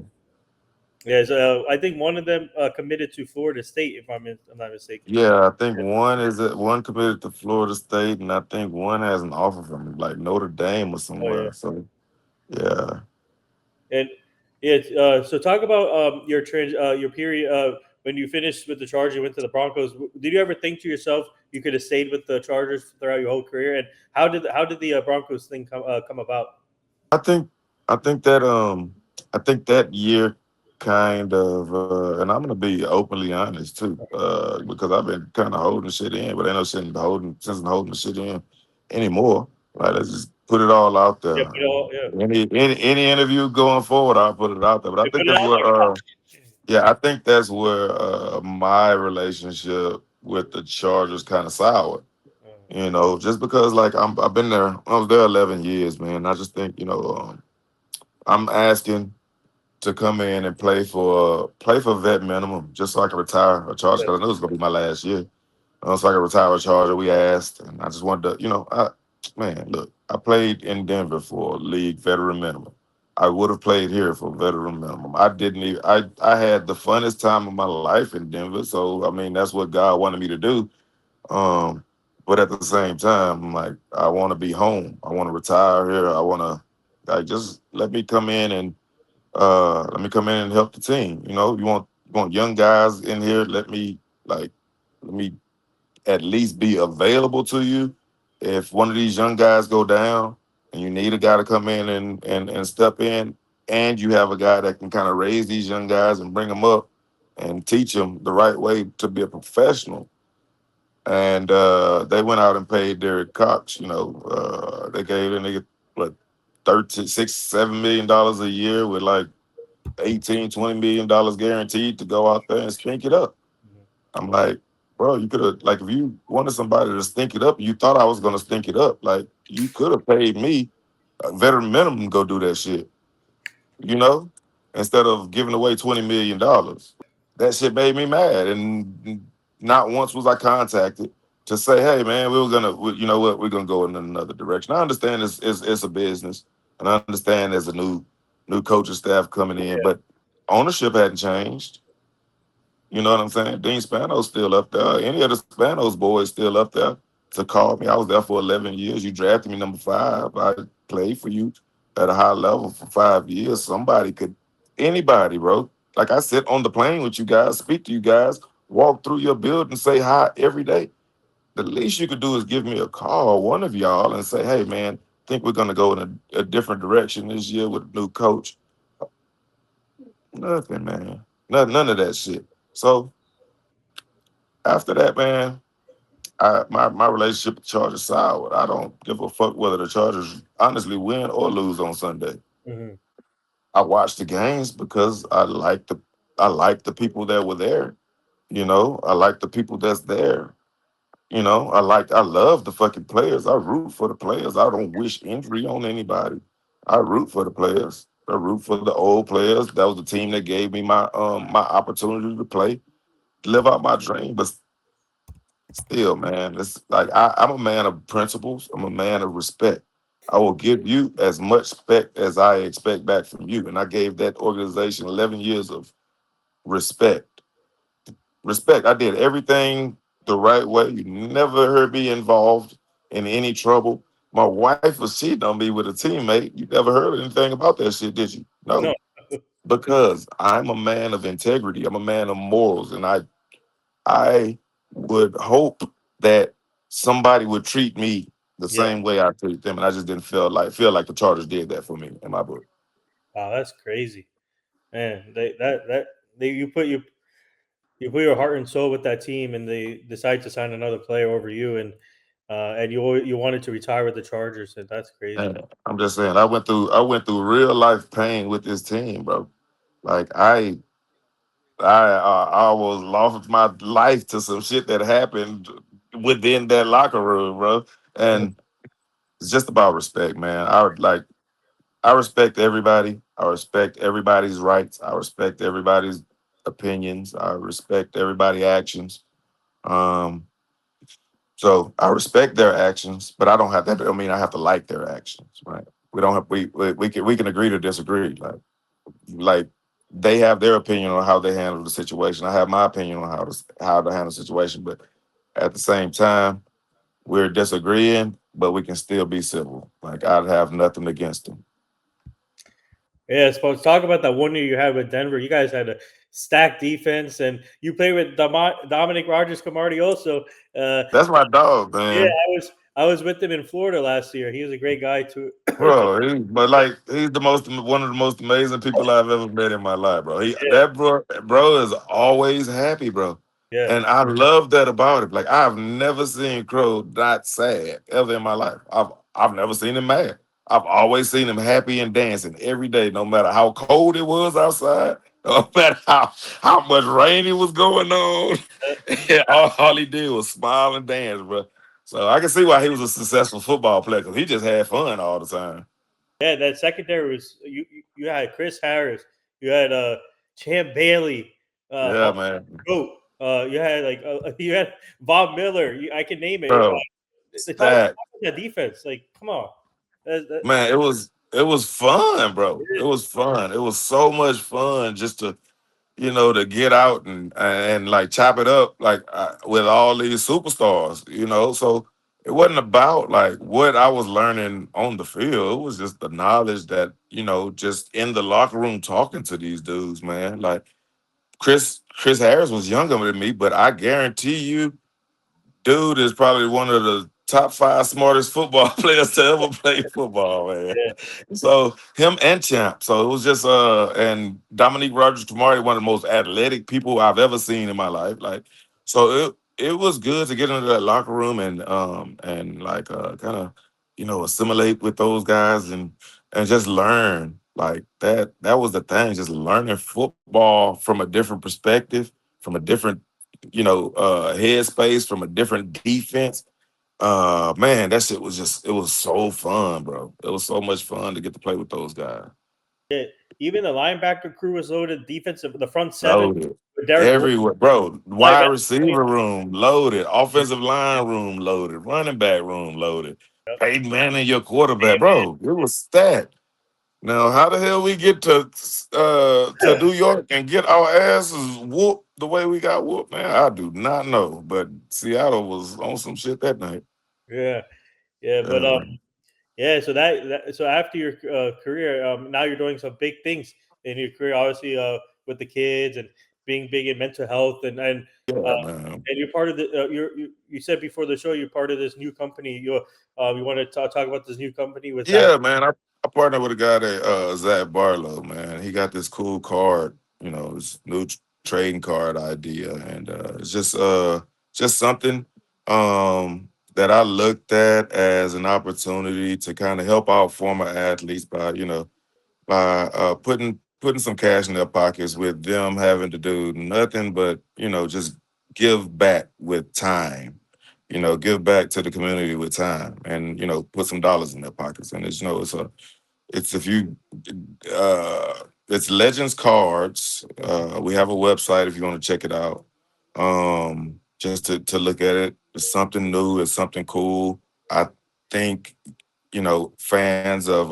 yes. I think one of them committed to Florida State, if I'm not mistaken. yeah. I think one committed to Florida State, and I think one has an offer from like Notre Dame or Oh yeah. somewhere. So yeah, And so talk about your period when you finished with the Chargers, you went to the Broncos. Did you ever think to yourself you could have stayed with the Chargers throughout your whole career? And how did the Broncos thing come about? I think I think that year kind of, and I'm gonna be openly honest too, because I've been kind of holding shit in, but ain't no holding shit in anymore. Right, let's just put it all out there. Yeah, yeah, Any interview going forward, I'll put it out there. But I you think put it that's out where, there. yeah, I think that's where my relationship with the Chargers kind of soured. Just because like I've been there, I was there 11 years, man. I just think I'm asking to come in and play for vet minimum just so I can retire a Charger Yeah, because I knew it was gonna be my last year. So I could retire a Charger. We asked, and I just wanted to, look, I played in Denver for league veteran minimum. I would have played here for veteran minimum. I didn't even. I had the funnest time of my life in Denver. So I mean, that's what God wanted me to do. Um, but at the same time, I'm like, I want to be home. I want to retire here. I want to, like, just let me come in and help the team. You want young guys in here. Let me at least be available to you. If one of these young guys go down and you need a guy to come in and step in, and you have a guy that can kind of raise these young guys and bring them up and teach them the right way to be a professional. And they went out and paid Derek Cox. They gave a nigga what 36, $7 million a year with like 18, $20 million guaranteed to go out there and stink it up. Mhm. I'm like, bro, you could have, like, if you wanted somebody to stink it up, you thought I was gonna stink it up. Like, you could have paid me a veteran minimum to go do that shit, you know, instead of giving away $20 million. That shit made me mad, and not once was I contacted to say, hey man, you know what, we're gonna go in another direction. I understand it's a business, and I understand there's a new coaching staff coming in, but ownership hadn't changed. You know what I'm saying? Dean Spano's still up there. Any of the Spanos boys still up there to call me. I was there for 11 years. You drafted me number 5. I played for you at a high level for 5 years. Anybody, bro. Like, I sit on the plane with you guys, speak to you guys, walk through your building, say hi every day. The least you could do is give me a call, one of y'all, and say, hey, man, think we're going to go in a different direction this year with a new coach. Nothing, man. None of that shit. So after that, man, my relationship with the Chargers soured. I don't give a fuck whether the Chargers honestly win or lose on Sunday. Mhm. I watch the games because I like the people that were there. I like the people that's there. I love the fucking players. I root for the players. I don't wish injury on anybody. I root for the players. I root for the old players. That was the team that gave me my opportunity to play, live out my dream. But still, man, it's like I'm a man of principles. I'm a man of respect. I will give you as much respect as I expect back from you. And I gave that organization 11 years of respect. Respect. I did everything the right way. You never heard me involved in any trouble. My wife was cheating on me with a teammate. You never heard anything about that shit, did you? No. No, because I'm a man of integrity. I'm a man of morals, and I would hope that somebody would treat me the Yeah. same way I treat them, and I just didn't feel like the Chargers did that for me in my book. Wow, that's crazy, man. You put your heart and soul with that team, and they decide to sign another player over you, and you wanted to retire with the Chargers, and that's crazy. And I'm just saying, I went through real life pain with this team, bro. Like I almost lost my life to some shit that happened within that locker room, bro. Mhm. And it's just about respect, man. I respect everybody. I respect everybody's rights. I respect everybody's opinions. I respect everybody's actions. Um, so I respect their actions, but I don't have that. I mean, I have to like their actions, right? We don't have we can agree to disagree. Like they have their opinion on how they handle the situation. I have my opinion on how to handle the situation, but at the same time, we're disagreeing, but we can still be civil. Like, I'd have nothing against them. Yeah, suppose talk about that one year you had with Denver. You guys had a stacked defense, and you played with Dominic Rogers Camardi also. That's my dog, Yeah, man. I was with him in Florida last year. He was a great guy too. Bro, but like, he's one of the most amazing people I've ever met in my life, bro. Yeah, That bro is always happy, bro. yeah, And I love that about him. Like, I've never seen Crow not sad ever in my life. I've never seen him mad. I've always seen him happy and dancing every day, no matter how cold it was outside, no matter how much rain it was going on. all he did was smile and dance, bro. So I can see why he was a successful football player, because he just had fun all the time. yeah. That secondary was you had Chris Harris, you had Champ Bailey, Yeah, man. Goat. You had like you had Bob Miller. I can name it. bro. Talk Stack. about that defense. Like, come on. That, Man, it was fun, bro. It was fun. It was so much fun just to to get out and like chop it up like with all these superstars. So it wasn't about like what I was learning on the field. It was just the knowledge that just in the locker room talking to these dudes, man. Like Chris Harris was younger than me, but I guarantee you dude is probably one of the top five smartest football players to ever play football, man. yeah, So him and Champ. So it was just and Dominique Rogers Kamari, one of the most athletic people I've ever seen in my life. Like, so it was good to get into that locker room and like kind of assimilate with those guys and just learn like that was the thing, just learning football from a different perspective, from a different headspace, from a different defense. Man, that shit was just it was so fun, bro. It was so much fun to get to play with those guys. yeah. Even the linebacker crew was loaded. Defensive, the front seven Loaded. with Derek Wolfe. Everywhere, bro. Like, Wide receiver room loaded, offensive line room loaded, running back room loaded. Peyton Manning, your quarterback, bro. It was stacked. Now, how the hell we get to New York and get our asses whooped the way we got whooped, man? I do not know. But Seattle was on some shit that night. yeah, yeah. But Uh, yeah. So so after your career, now you're doing some big things in your career. Obviously, with the kids and being big in mental health yeah, man. and you're part of the. You said before the show you're part of this new company. You want to talk about this new company with Zach? Yeah, man. I partnered with a guy that Zach Barlow, man. He got this cool card, his new trading card idea. And it's just something that I looked at as an opportunity to kind of help out former athletes by putting some cash in their pockets with them having to do nothing but just give back with time, give back to the community with time, and put some dollars in their pockets. And it's if you it's Legends Cards. We have a website if you want to check it out. Just to look at it. It's something new, it's something cool. I think fans of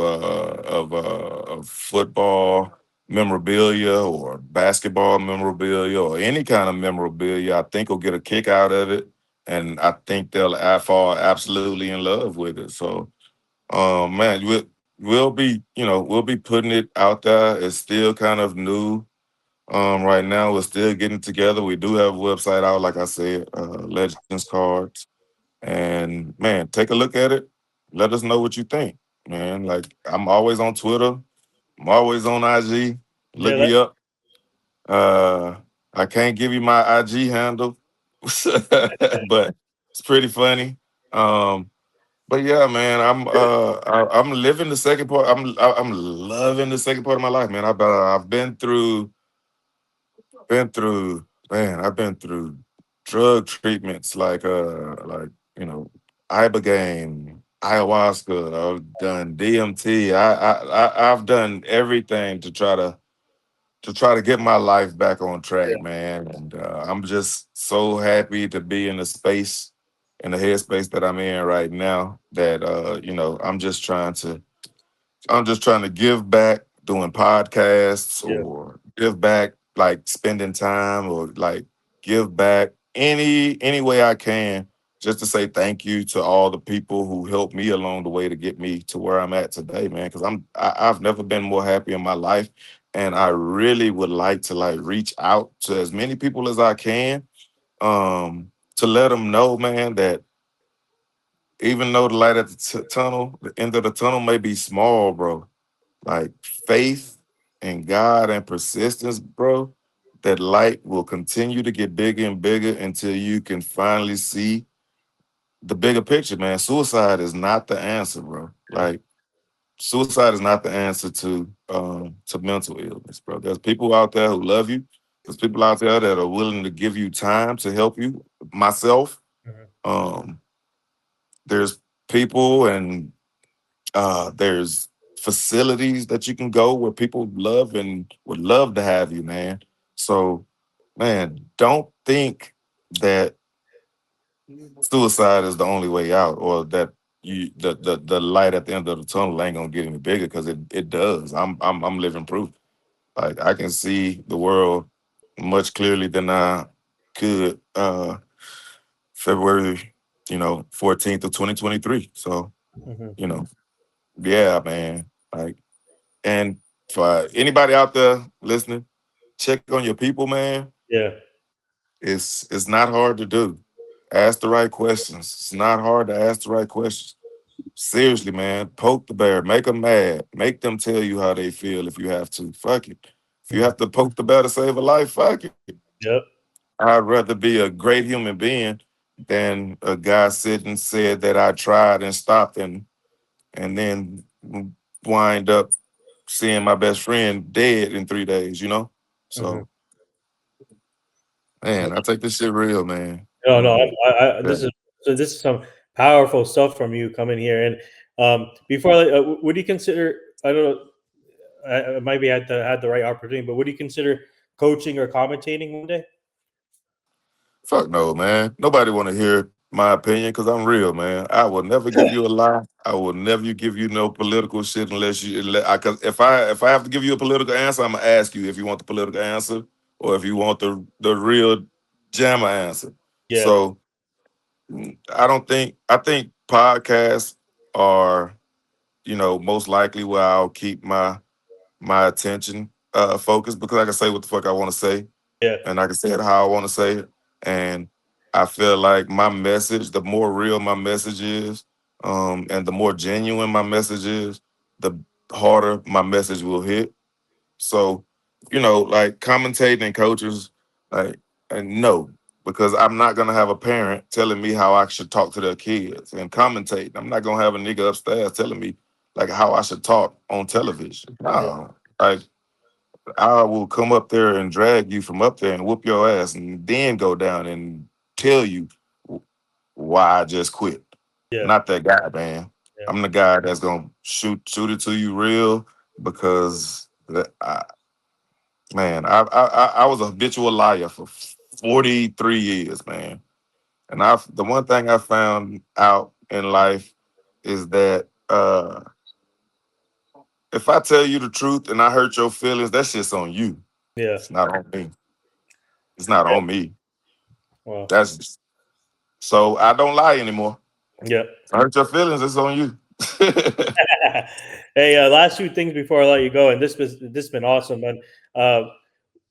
football memorabilia or basketball memorabilia or any kind of memorabilia, I think will get a kick out of it, and I think they'll fall absolutely in love with it. So, man, we'll be putting it out there. It's still kind of new. Right now we're still getting together. We do have a website out, like I said, Legends Cards. And man, take a look at it. Let us know what you think, man. Like I'm always on Twitter. I'm always on IG. Yeah, Look me up. Uh, I can't give you my IG handle, but it's pretty funny. Um, but yeah, man, I'm living the second part. I'm loving the second part of my life, man. I've been through man, I've been through drug treatments like ibogaine, ayahuasca. I've done DMT. I've done everything to try to get my life back on track, man. And I'm just so happy to be in the headspace that I'm in right now. That I'm just trying to give back doing podcasts yeah, or give back like spending time or like give back any way I can just to say thank you to all the people who helped me along the way to get me to where I'm at today, man. Because I've never been more happy in my life, and I really would like to like reach out to as many people as I can, to let them know, man, that even though the light at the tunnel, the end of the tunnel may be small, bro, like faith and God and persistence, bro, that light will continue to get bigger and bigger until you can finally see the bigger picture, man. Suicide is not the answer, bro. Like suicide is not the answer to mental illness, bro. There's people out there who love you. There's people out there that are willing to give you time to help you. Myself, mhm, um, there's people and there's facilities that you can go where people love and would love to have you, man. So man, don't think that suicide is the only way out, or that the light at the end of the tunnel ain't gonna get any bigger, because it does. I'm living proof. Like, I can see the world much clearly than I could February, 14th of 2023. So, Mhm. you know, yeah, man. Like, and for anybody out there listening, check on your people, man. Yeah. It's not hard to do. Ask the right questions. It's not hard to ask the right questions. Seriously, man. Poke the bear. Make them mad. Make them tell you how they feel if you have to. Fuck it. If you Mhm. have to poke the bear to save a life, fuck it. Yep. I'd rather be a great human being than a guy sitting said that I tried and stopped, and then wind up seeing my best friend dead in 3 days. Mhm. So, man, I take this shit real, man. No, no. Yeah. This is some powerful stuff from you coming here. And before, would you consider? I don't know. I maybe had the right opportunity, but would you consider coaching or commentating one day? Fuck no, man. Nobody want to hear my opinion, because I'm real, man. I will never give you a lie. I will never give you no political shit unless cause if I have to give you a political answer, I'm gonna ask you if you want the political answer or if you want the real Jammer answer. Yeah. So, I think podcasts are, most likely where I'll keep my attention focused, because I can say what the fuck I want to say, Yeah. and I can say it how I want to say it. And I feel like my message, the more real my message is, and the more genuine my message is, the harder my message will hit. So, like commentating and coaches, like, and no, because I'm not gonna have a parent telling me how I should talk to their kids and commentate. I'm not gonna have a nigga upstairs telling me like how I should talk on television. Yeah. No, like, I will come up there and drag you from up there and whoop your ass, and then go down and tell you why I just quit. Yeah. Not that guy, man. Yeah. I'm the guy that's gonna shoot it to you real, because man, I was a habitual liar for 43 years, man. And the one thing I found out in life is that if I tell you the truth and I hurt your feelings, that shit's on you. Yeah. It's not on me. It's not Yeah. on me. Well. That's so I don't lie anymore. Yeah. If I hurt your feelings, it's on you. Hey, last two things before I let you go, and this has been awesome, man. Uh,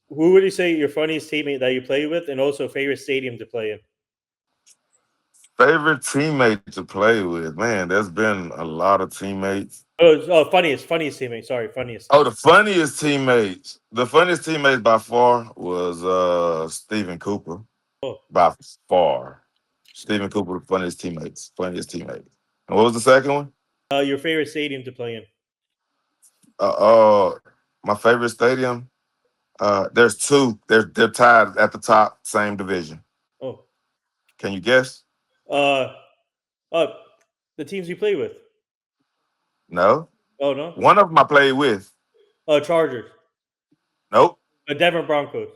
who would you say your funniest teammate that you play with, and also favorite stadium to play in? Favorite teammate to play with, man. There's been a lot of teammates. Funniest teammate. Sorry, funniest. Oh, the funniest teammates. The funniest teammate by far was Stephen Cooper. Oh, By far. Stephen Cooper, the funniest teammates. And what was the second one? your favorite stadium to play in? Uh, uh my favorite stadium. There's two. They're tied at the top, same division. Oh, Can you guess? uh, uh, the teams you play with. No. Oh no. One of them I played with. Chargers. Nope. Denver Broncos.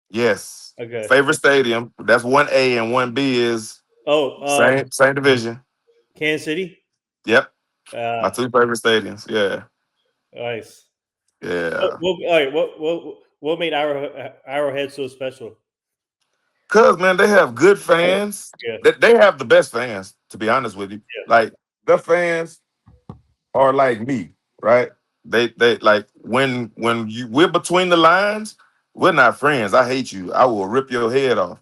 Yes. Okay. Favorite stadium. That's 1A, and 1B is Oh, same division. Kansas City. Yep. My Uh, two favorite stadiums. Yeah. nice. Yeah. All right. What made Arrowhead so special? Cause, man, they have good fans. Yeah. They have the best fans, to be honest with you. Yeah. Like, the fans are like me, right? They like, when we're between the lines, we're not friends. I hate you. I will rip your head off.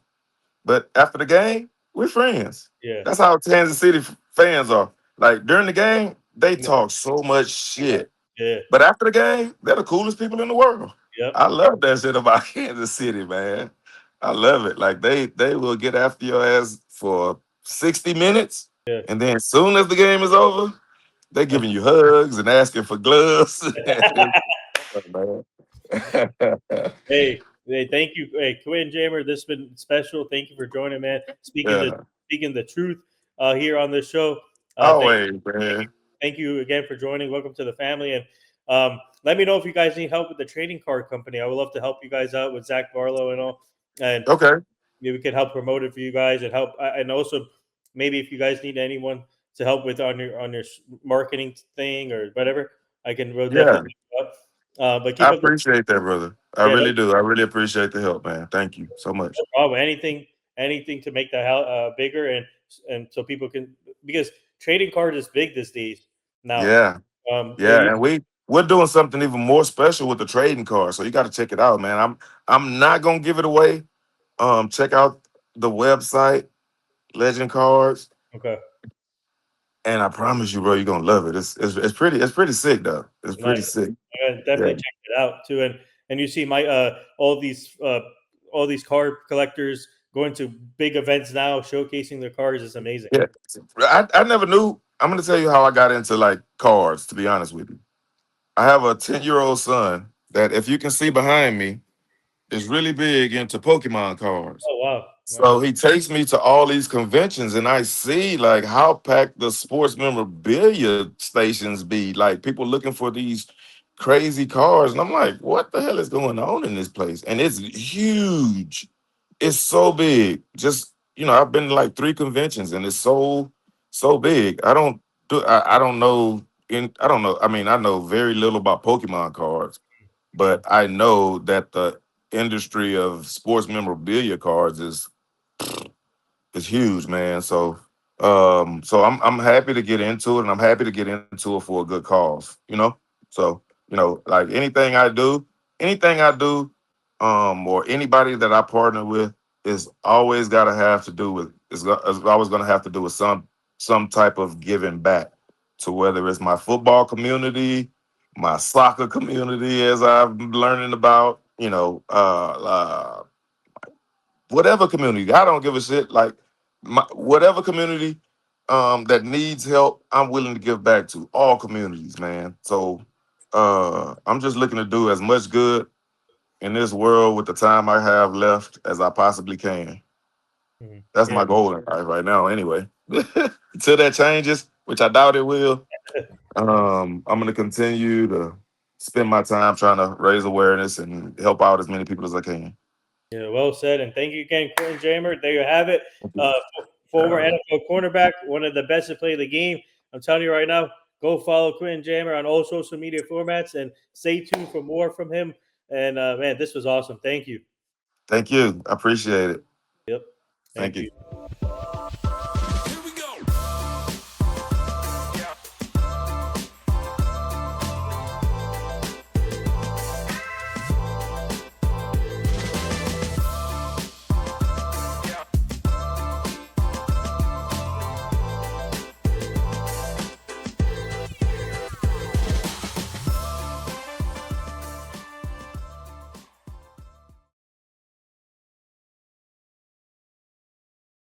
But after the game, we're friends. Yeah. That's how Kansas City fans are. Like, during the game, they Yeah. talk so much shit. Yeah. But after the game, they're the coolest people in the world. Yep. I love that shit about Kansas City, man. I love it. Like, they will get after your ass for 60 minutes, Yeah. and then as soon as the game is over, they giving you hugs and asking for gloves. Man. Hey, thank you. Hey, Quentin Jammer, this has been special. Thank you for joining, man. Yeah. Speaking the truth here on this show. Always, man. Thank you again for joining. Welcome to the family. And let me know if you guys need help with the trading card company. I would love to help you guys out with Zach Barlow and all. and Okay. maybe we can help promote it for you guys and help. And also, maybe if you guys need anyone to help with on your marketing thing or whatever, we'll Yeah. definitely help. But I keep up the appreciate that, brother. I yeah, really do. I really appreciate the help, man. Thank you so much. no problem. Anything to make that bigger and so people can because trading cards is big these days now. Yeah. It Yeah. And we're doing something even more special with the trading card. So you got to check it out, man. I'm not gonna give it away. Check out the website, Legend Cards, okay. and I promise you, bro, you're gonna love it. It's pretty sick though. It's Nice. pretty sick. I gotta definitely Yeah. check it out too. And you see my all these card collectors going to big events now, showcasing their cards is amazing. Yeah. I never knew. I'm gonna tell you how I got into like cards, to be honest with you. I have a 10-year-old son that if you can see behind me is really big into Pokemon cards. Oh wow, nice. So he takes me to all these conventions and I see like how packed the sports memorabilia stations be. Like people looking for these crazy cars. And I'm like, what the hell is going on in this place? And it's huge. It's so big. Just, I've been to like 3 conventions and it's so big. I don't know I don't know. I mean, I know very little about Pokemon cards, but I know that the industry of sports memorabilia cards is huge, man. So I'm happy to get into it, and I'm happy to get into it for a good cause. So like anything I do, or anybody that I partner with is always got to have to do with is always going to have to do with some type of giving back to whether it's my football community, my soccer community, as I'm learning about, whatever community. I don't give a shit. Like whatever community that needs help, I'm willing to give back to all communities, man. So I'm just looking to do as much good in this world with the time I have left as I possibly can. Mhm. That's Yeah, my goal in life right now, anyway. Until that changes, which I doubt it will, I'm gonna continue to spend my time trying to raise awareness and help out as many people as I can. yeah, well said. And thank you again, Quentin Jammer. There you have it. Uh, former Uh, NFL cornerback, one of the best to play the game. I'm telling you right now, go follow Quentin Jammer on all social media formats and stay tuned for more from him. And man, this was awesome. Thank you. Thank you. I appreciate it. Yep. Thank Thank you. you.